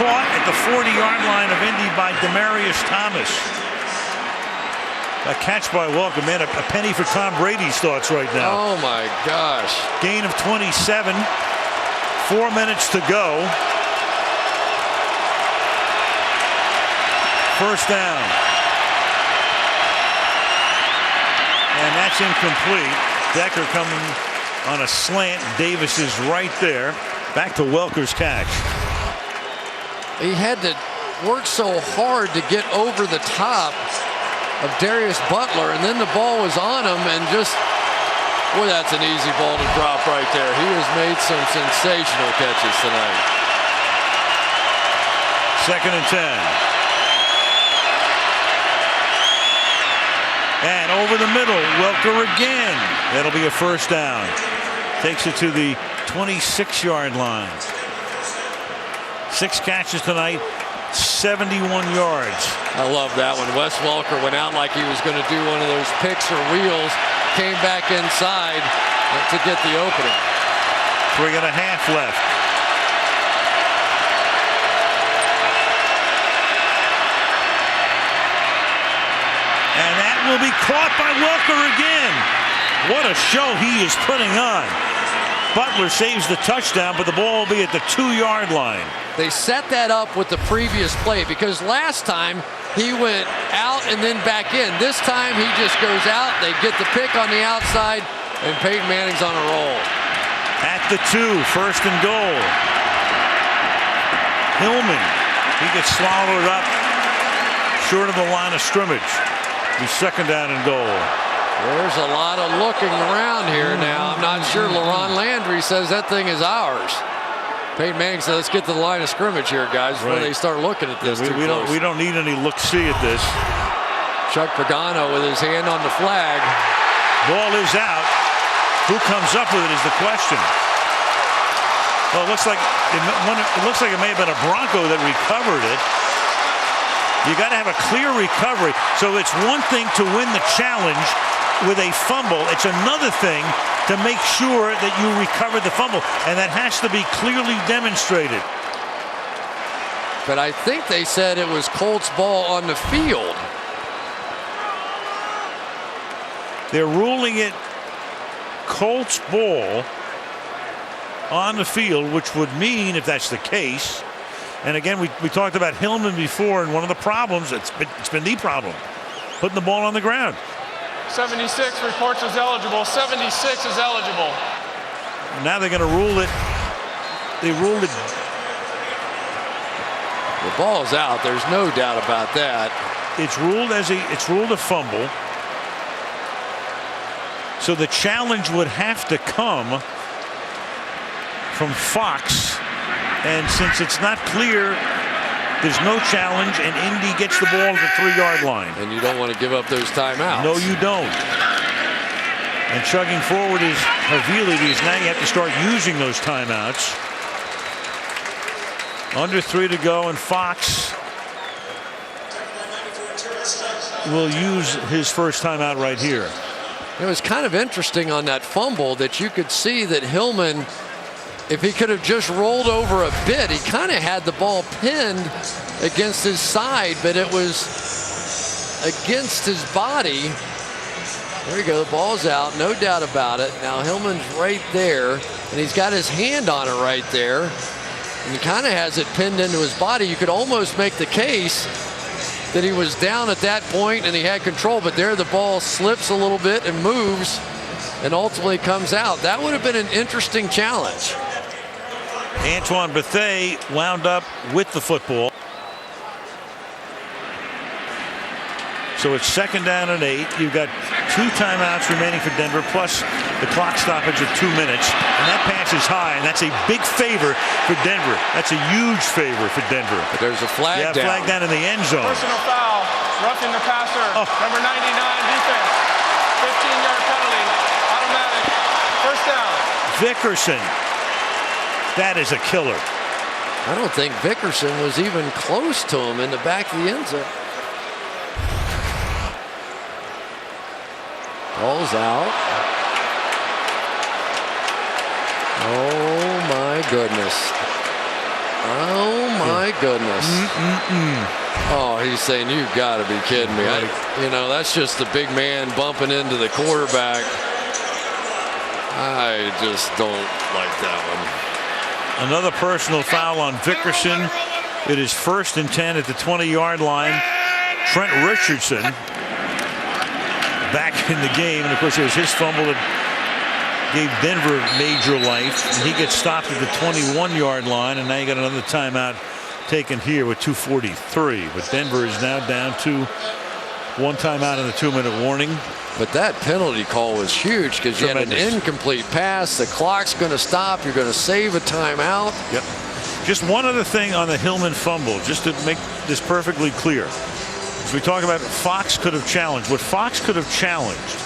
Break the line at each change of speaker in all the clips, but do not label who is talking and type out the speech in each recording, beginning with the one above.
Caught at the 40-yard line of Indy by Demarius Thomas. A catch by Welker. Man, a penny for Tom Brady's thoughts right now.
Oh my gosh.
Gain of 27. 4 minutes to go. First down. And that's incomplete. Decker coming on a slant. Davis is right there. Back to Welker's catch.
He had to work so hard to get over the top of Darius Butler, and then the ball was on him, and just, boy, that's an easy ball to drop right there. He has made some sensational catches tonight.
2nd and 10. And over the middle, Welker again. That'll be a first down. Takes it to the 26-yard line. 6 catches tonight, 71 yards.
I love that one. Wes Welker went out like he was going to do one of those picks or wheels, came back inside to get the opening.
3.5 left. And that will be caught by Welker again. What a show he is putting on. Butler saves the touchdown, but the ball will be at the 2-yard line.
They set that up with the previous play, because last time he went out and then back in. This time he just goes out. They get the pick on the outside, and Peyton Manning's on a roll.
At the 2, 1st and goal. Hillman, he gets swallowed up short of the line of scrimmage. He's 2nd down and goal.
There's a lot of looking around here now. I'm not sure. LaRon Landry says that thing is ours. Peyton Manning said, let's get to the line of scrimmage here, guys, before they start looking at this.
We don't need any look-see at this.
Chuck Pagano with his hand on the flag.
Ball is out. Who comes up with it is the question. Well, it looks like it may have been a Bronco that recovered it. You got to have a clear recovery. So it's one thing to win the challenge with a fumble. It's another thing to make sure that you recover the fumble, and that has to be clearly demonstrated.
But I think they said it was Colts ball on the field.
They're ruling it Colts ball on the field, which would mean, if that's the case, and again, we talked about Hillman before, and one of the problems, it's been the problem, putting the ball on the ground.
76 reports is eligible. 76 is eligible.
Now they're going to rule it. They ruled it.
The ball's out. There's no doubt about that.
It's ruled a fumble. So the challenge would have to come from Fox. And since it's not clear, there's no challenge, and Indy gets the ball at the 3-yard line.
And you don't want to give up those timeouts.
No, you don't. And chugging forward is Havili, because now you have to start using those timeouts. Under 3 to go, and Fox will use his first timeout right here.
It was kind of interesting on that fumble that you could see that Hillman, if he could have just rolled over a bit, he kind of had the ball pinned against his side, but it was against his body. There you go, the ball's out, no doubt about it. Now Hillman's right there, and he's got his hand on it right there. And he kind of has it pinned into his body. You could almost make the case that he was down at that point and he had control, but there the ball slips a little bit and moves and ultimately comes out. That would have been an interesting challenge.
Antoine Bethea wound up with the football. So it's 2nd down and 8. You've got 2 timeouts remaining for Denver, plus the clock stoppage of 2 minutes. And that pass is high, and that's a big favor for Denver. That's a huge favor for Denver.
But there's a flag down.
Flag down in the end zone.
Personal foul, roughing the passer, number 99 defense, 15-yard penalty, automatic, first down.
Vickerson, that is a killer.
I don't think Vickerson was even close to him in the back of the end zone. Ball's out. Oh my goodness. Oh my my goodness. Oh, he's saying, you got to be kidding me. You know, that's just the big man bumping into the quarterback. I just don't like that one.
Another personal foul on Vickerson. It is 1st and 10 at the 20-yard line. Trent Richardson back in the game. And, of course, it was his fumble that gave Denver major life. And he gets stopped at the 21-yard line. And now you got another timeout taken here with 2:43. But Denver is now down to 1 timeout and a 2-minute warning.
But that penalty call was huge because you had an incomplete pass. The clock's going to stop. You're going to save a timeout.
Yep. Just one other thing on the Hillman fumble, just to make this perfectly clear. As we talk about, Fox could have challenged. What Fox could have challenged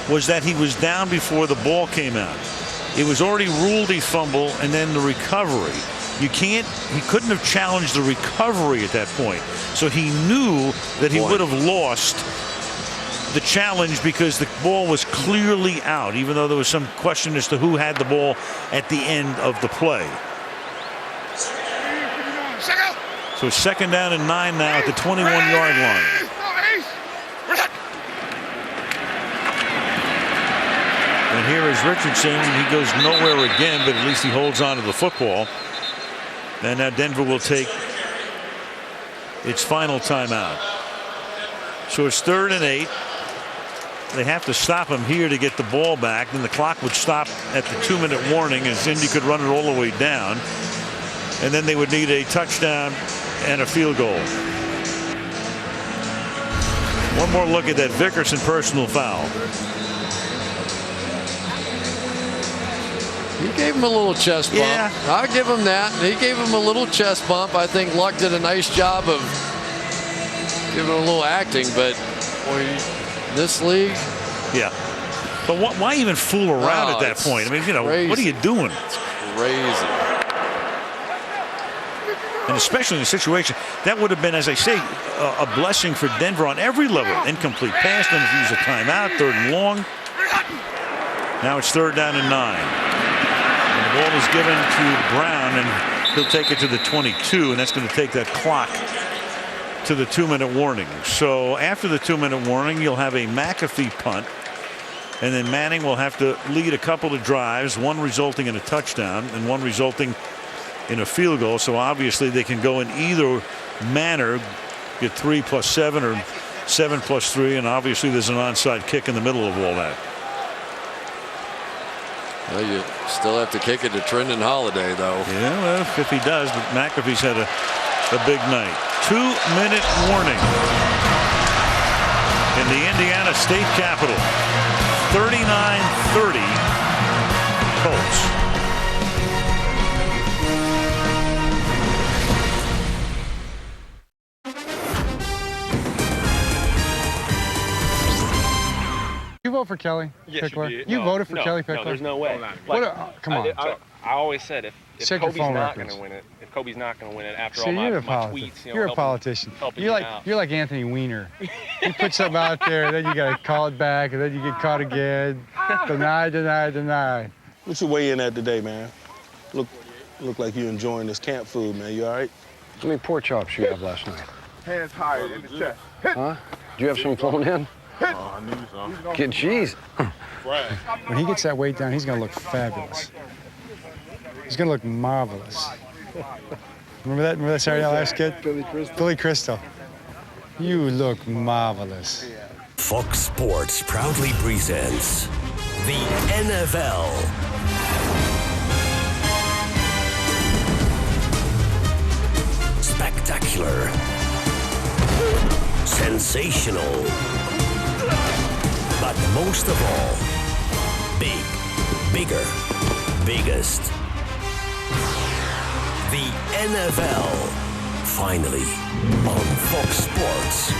was that he was down before the ball came out. It was already ruled a fumble, and then the recovery. He couldn't have challenged the recovery at that point. So he knew that he would have lost the challenge because the ball was clearly out, even though there was some question as to who had the ball at the end of the play. So 2nd down and 9 now at the 21-yard line. And here is Richardson. He goes nowhere again, but at least he holds on to the football. And now Denver will take its final timeout. So it's 3rd and 8. They have to stop him here to get the ball back. Then the clock would stop at the 2-minute warning, as Indy could run it all the way down. And then they would need a touchdown and a field goal. One more look at that Vickerson personal foul.
He gave him a little chest bump.
Yeah.
I'll give him that. He gave him a little chest bump. I think Luck did a nice job of giving him a little acting, but boy, this league.
Yeah. But why even fool around at that point? I mean, you know,
crazy.
What are you doing?
It's crazy.
And especially in a situation that would have been, as I say, a blessing for Denver on every level. Incomplete pass, then if you use a timeout, 3rd and long. Now it's 3rd down and 9. And the ball is given to Brown, and he'll take it to the 22, and that's going to take that clock to the 2-minute warning. So after the 2-minute warning, you'll have a McAfee punt, and then Manning will have to lead a couple of drives, one resulting in a touchdown and one resulting in a field goal. So obviously they can go in either manner, get 3 plus 7 or 7 plus 3, and obviously there's an onside kick in the middle of all that.
Well, you still have to kick it to Trendon Holiday, though.
Yeah, well, if he does, but McAfee's had a big night. 2-minute warning in the Indiana State Capitol. 39-30 Colts.
You vote for Kelly Pickler? You voted for Kelly Pickler?
No, there's no way.
Come on.
I always said if
Check your
Kobe's
phone
not
records.
going to win it, if Kobe's not going to win it after
See,
all my
you're a
tweets,
you're a politician.
helping
You're
me
like
out.
you're like Anthony Weiner. You put something out there, then you got to call it back, and then you get caught again. Deny.
What you weigh in at today, man? Look like you enjoying this camp food, man. You all right?
How many pork chops you have last night?
Hands higher in the chest.
Huh? Do you have some flown in?
Oh, I need some.
Get cheese.
When he gets that weight down, he's going to look fabulous. He's going to look marvelous. Remember that Saturday Night Live skit? Billy Crystal. You look marvelous.
Fox Sports proudly presents the NFL. Spectacular. Sensational. But most of all, big, bigger, biggest. The NFL, finally, on Fox Sports.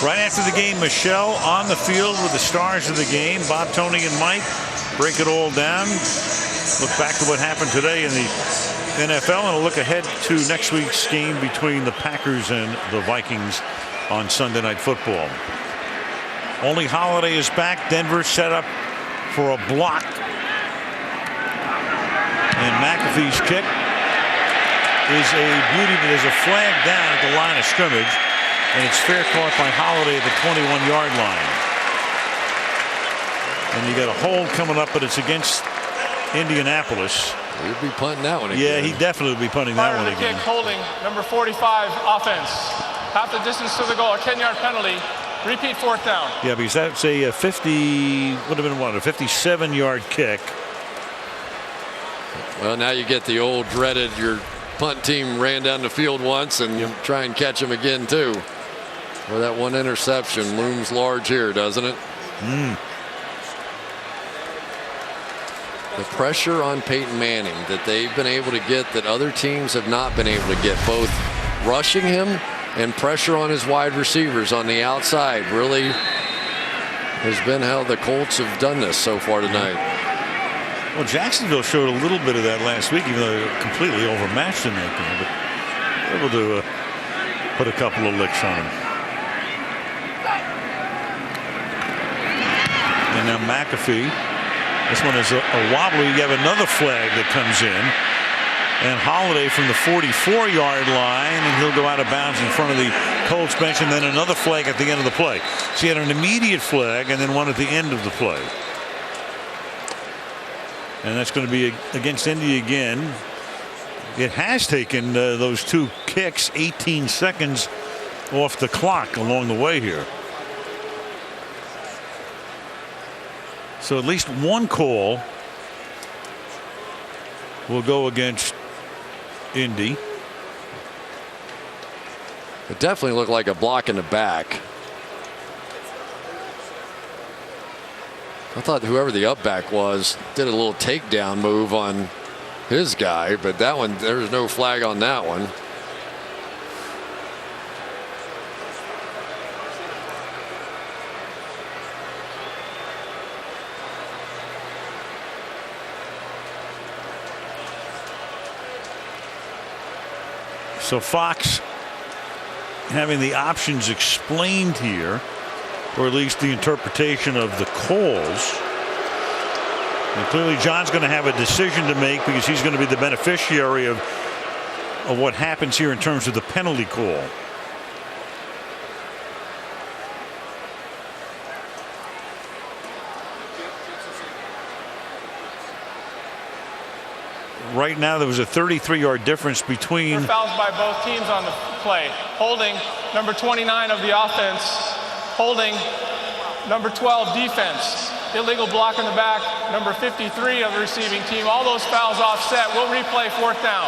Right after the game, Michelle on the field with the stars of the game. Bob, Tony, and Mike break it all down. Look back to what happened today in the NFL, and a look ahead to next week's game between the Packers and the Vikings on Sunday Night Football. Only Holiday is back. Denver set up for a block. And McAfee's kick is a beauty, but there's a flag down at the line of scrimmage, and it's fair caught by Holiday at the 21-yard line. And you got a hold coming up, but it's against Indianapolis.
He'd be punting that one again.
Yeah, he definitely would be punting that one again.
Kick holding, number 45 offense. Half the distance to the goal, a 10-yard penalty. Repeat 4th down.
Yeah, because that's a 50, would have been what, a 57-yard kick.
Well, now you get the old dreaded, your punt team ran down the field once and you try and catch him again too. Well, that one interception looms large here, doesn't it? The pressure on Peyton Manning that they've been able to get that other teams have not been able to get, both rushing him and pressure on his wide receivers on the outside, really has been how the Colts have done this so far tonight.
Well, Jacksonville showed a little bit of that last week, even though they were completely overmatched in that game, but able to put a couple of licks on him. And now McAfee. This one is a wobbly. You have another flag that comes in. And Holiday from the 44-yard line, and he'll go out of bounds in front of the Colts bench, and then another flag at the end of the play. So you had an immediate flag and then one at the end of the play. And that's going to be against Indy again. It has taken those two kicks 18 seconds off the clock along the way here. So at least one call will go against Indy.
It definitely looked like a block in the back. I thought whoever the up back was did a little takedown move on his guy, but that one, there's no flag on that one.
So Fox having the options explained here, or at least the interpretation of the calls. And clearly John's going to have a decision to make because he's going to be the beneficiary of what happens here in terms of the penalty call. Right now there was a 33-yard difference between.
Fouls by both teams on the play. Holding number 29 of the offense. Holding number 12 defense. Illegal block in the back. Number 53 of the receiving team. All those fouls offset. We'll replay 4th down.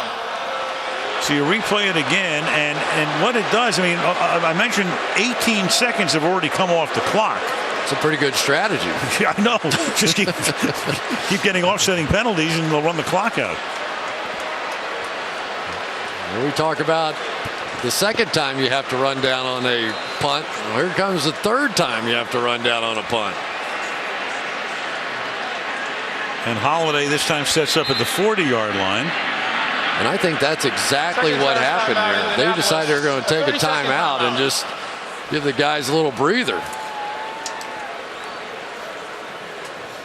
So you replay it again, and what it does, I mean, I mentioned 18 seconds have already come off the clock.
It's a pretty good strategy.
Yeah, I know. Just keep getting offsetting penalties and they'll run the clock out.
We talk about the second time you have to run down on a punt. Well, here comes the third time you have to run down on a punt.
And Holiday this time sets up at the 40-yard line.
And I think that's exactly what happened here. They decided they were going to take a timeout and just give the guys a little breather.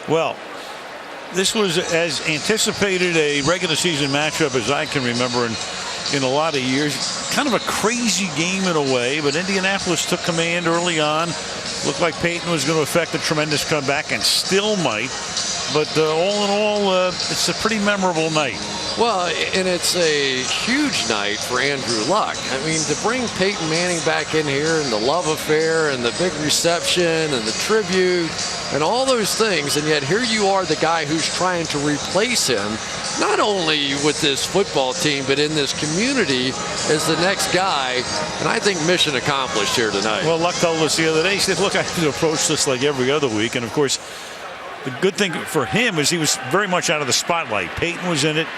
Well, this was as anticipated a regular season matchup as I can remember in a lot of years. Kind of a crazy game in a way, but Indianapolis took command early on. Looked like Peyton was going to effect a tremendous comeback and still might. But all in all, it's a pretty memorable night.
Well, and it's a huge night for Andrew Luck. I mean, to bring Peyton Manning back in here and the love affair and the big reception and the tribute and all those things, and yet here you are, the guy who's trying to replace him, not only with this football team, but in this community as the next guy. And I think mission accomplished here tonight.
Well, Luck told us the other day, he said, look, I have to approach this like every other week. And, of course, the good thing for him is he was very much out of the spotlight. Peyton was in it.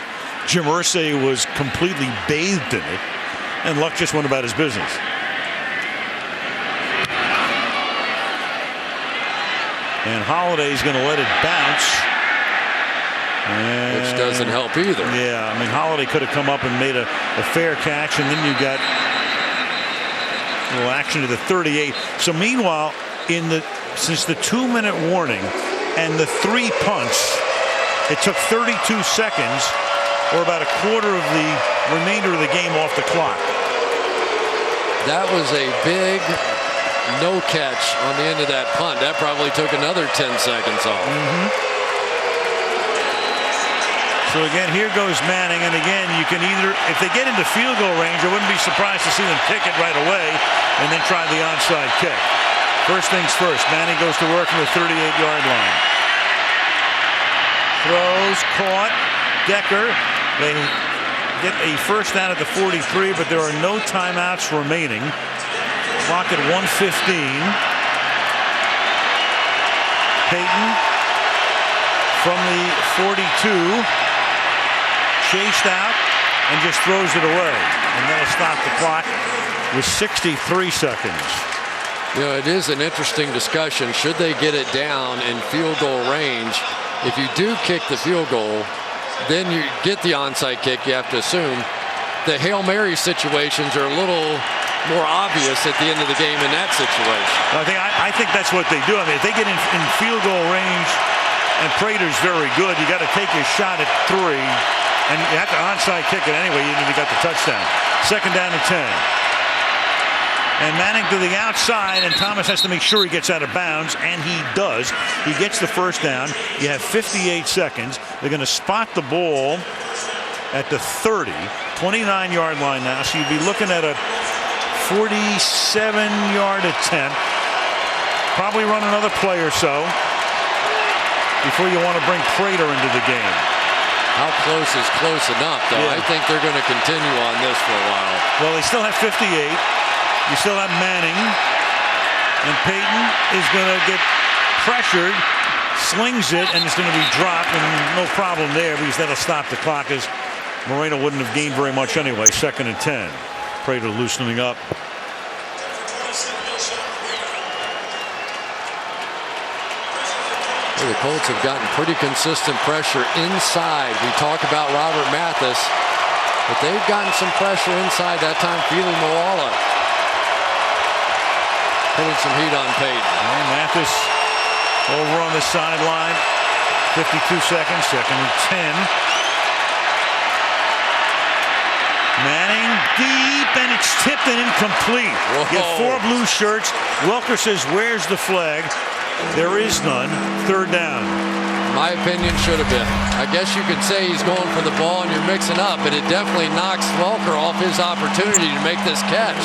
Jim Irsay was completely bathed in it, and Luck just went about his business. And Holiday's going to let it bounce.
Which doesn't help either.
Yeah, I mean, Holiday could have come up and made a fair catch, and then you got a little action to the 38. So meanwhile, since the 2-minute warning and the 3 punts, it took 32 seconds, or about a quarter of the remainder of the game off the clock.
That was a big no catch on the end of that punt. That probably took another 10 seconds off.
So again, here goes Manning, and again, you can either, if they get into field goal range, I wouldn't be surprised to see them kick it right away and then try the onside kick. First things first, Manning goes to work from the 38-yard line. Throws, caught, Decker. They get a first down at the 43, but there are no timeouts remaining. Clock at 1:15. Payton from the 42. Chased out and just throws it away, and that'll stop the clock with 63 seconds.
You know, it is an interesting discussion. Should they get it down in field goal range? If you do kick the field goal, then you get the onside kick. You have to assume the Hail Mary situations are a little more obvious at the end of the game in that situation.
I think that's what they do. I mean, if they get in field goal range and Prater's very good, you got to take your shot at 3. And you have to onside kick it anyway, even if you got the touchdown. Second down and 10. And Manning to the outside, and Thomas has to make sure he gets out of bounds, and he does. He gets the first down. You have 58 seconds. They're going to spot the ball at the 30, 29-yard line now. So you'd be looking at a 47-yard attempt. Probably run another play or so before you want to bring Prater into the game.
How close is close enough, though?
Yeah.
I think they're going to continue on this for a while.
Well, they still have 58. You still have Manning. And Payton is going to get pressured, slings it, and it's going to be dropped, and no problem there because that'll stop the clock, as Moreno wouldn't have gained very much anyway. Second and 10. Prater loosening up.
The Colts have gotten pretty consistent pressure inside. We talk about Robert Mathis, but they've gotten some pressure inside. That time, Feely Moala putting some heat on Payton.
And Mathis over on the sideline. 52 seconds. Second and 10. Manning deep, and it's tipped and incomplete.
Whoa.
Get 4 blue shirts. Welker says, "Where's the flag?" There is none. Third down.
My opinion should have been. I guess you could say he's going for the ball and you're mixing up, but it definitely knocks Welker off his opportunity to make this catch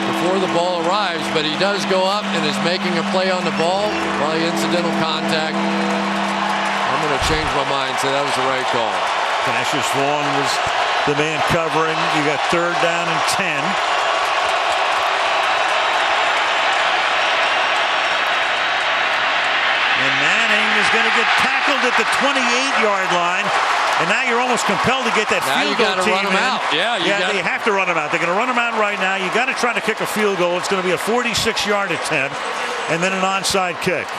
before the ball arrives. But he does go up and is making a play on the ball. Probably incidental contact. I'm going to change my mind and say that was the right call.
Cassius Vaughn was the man covering. You got third down and 10. And Manning is going to get tackled at the 28-yard line. And now you're almost compelled to get that
Now
field
you
goal
gotta
team
run him
in.
out. Yeah,
They have to run him out. They're going to run him out right now. You got to try to kick a field goal. It's going to be a 46-yard attempt and then an onside kick.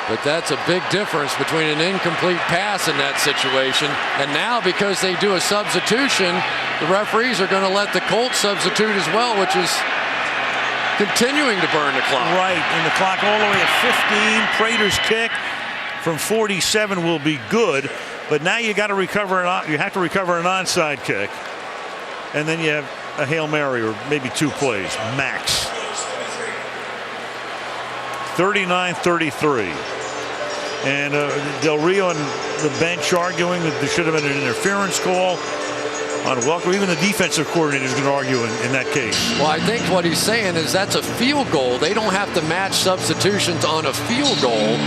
But that's a big difference between an incomplete pass in that situation. And now, because they do a substitution, the referees are going to let the Colts substitute as well, which is continuing to burn the clock.
Right, and the clock all the way at 15. Prater's kick from 47 will be good, but now you got to recover you have to recover an onside kick, and then you have a Hail Mary or maybe 2 plays max. 39-33, and Del Rio and the bench arguing that there should have been an interference call on Welker. Even the defensive coordinator is going to argue in that case.
Well, I think what he's saying is that's a field goal. They don't have to match substitutions on a field goal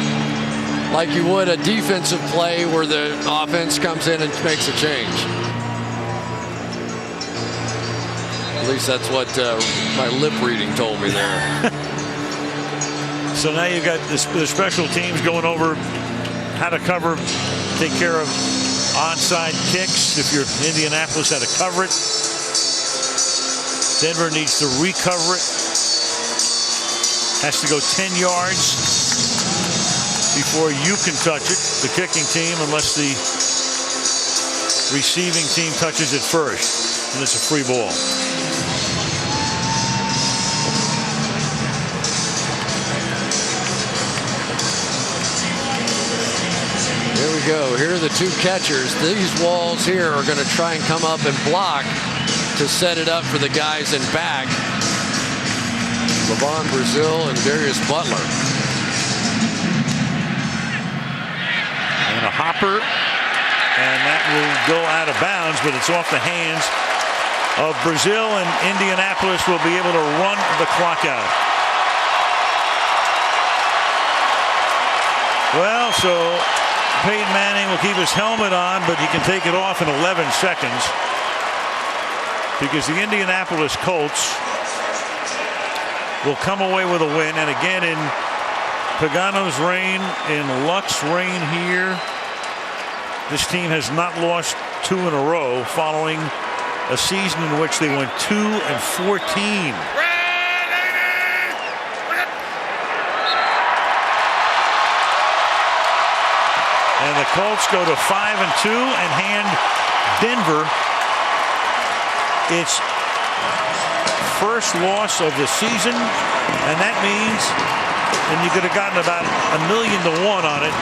like you would a defensive play where the offense comes in and makes a change. At least that's what my lip reading told me there.
So now you've got the special teams going over how to cover, take care of onside kicks. If you're Indianapolis, how to cover it. Denver needs to recover it. Has to go 10 yards. before you can touch it, the kicking team, unless the receiving team touches it first. And it's a free ball.
Here we go. Here are the two catchers. These walls here are going to try and come up and block to set it up for the guys in back. LeVon Brazil and Darius Butler.
And a hopper. And that will go out of bounds, but it's off the hands of Brazil, and Indianapolis will be able to run the clock out. Well, so Peyton Manning will keep his helmet on, but he can take it off in 11 seconds because the Indianapolis Colts will come away with a win. And again, in Pagano's reign, in Luck's reign here, this team has not lost 2 in a row following a season in which they went 2-14. And the Colts go to 5-2 and hand Denver its first loss of the season. And that means, and you could have gotten about $1,000,000 on it,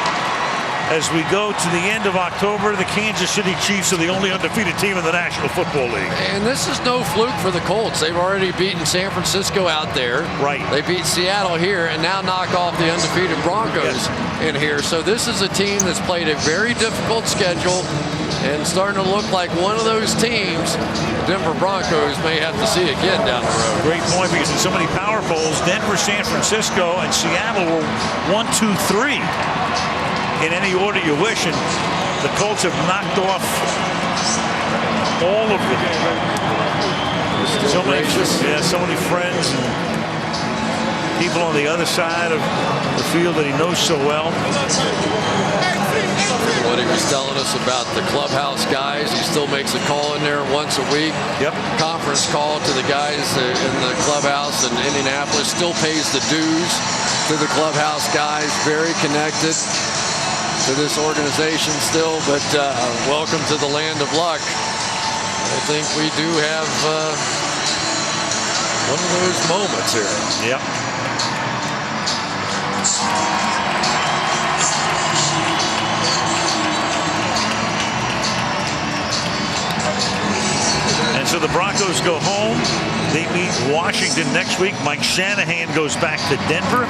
as we go to the end of October, the Kansas City Chiefs are the only undefeated team in the National Football League.
And this is no fluke for the Colts. They've already beaten San Francisco out there.
Right.
They beat Seattle here and now knock off the undefeated Broncos in here. So this is a team that's played a very difficult schedule and starting to look like one of those teams Denver Broncos may have to see again down the road.
Great point, because in so many power polls, Denver, San Francisco, and Seattle were 1, 2, 3. In any order you wish, and the Colts have knocked off all of them. So many friends and people on the other side of the field that he knows so well.
What he was telling us about the clubhouse guys, he still makes a call in there once a week.
Yep.
Conference call to the guys in the clubhouse in Indianapolis. Still pays the dues to the clubhouse guys. Very connected to this organization still, but welcome to the land of luck. I think we do have one of those moments here.
Yep. And so the Broncos go home. They meet Washington next week. Mike Shanahan goes back to Denver.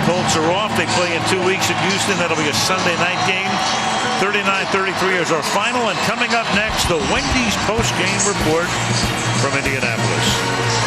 Colts are off. They play in 2 weeks at Houston. That'll be a Sunday night game. 39-33 is our final. And coming up next, the Wendy's post-game report from Indianapolis.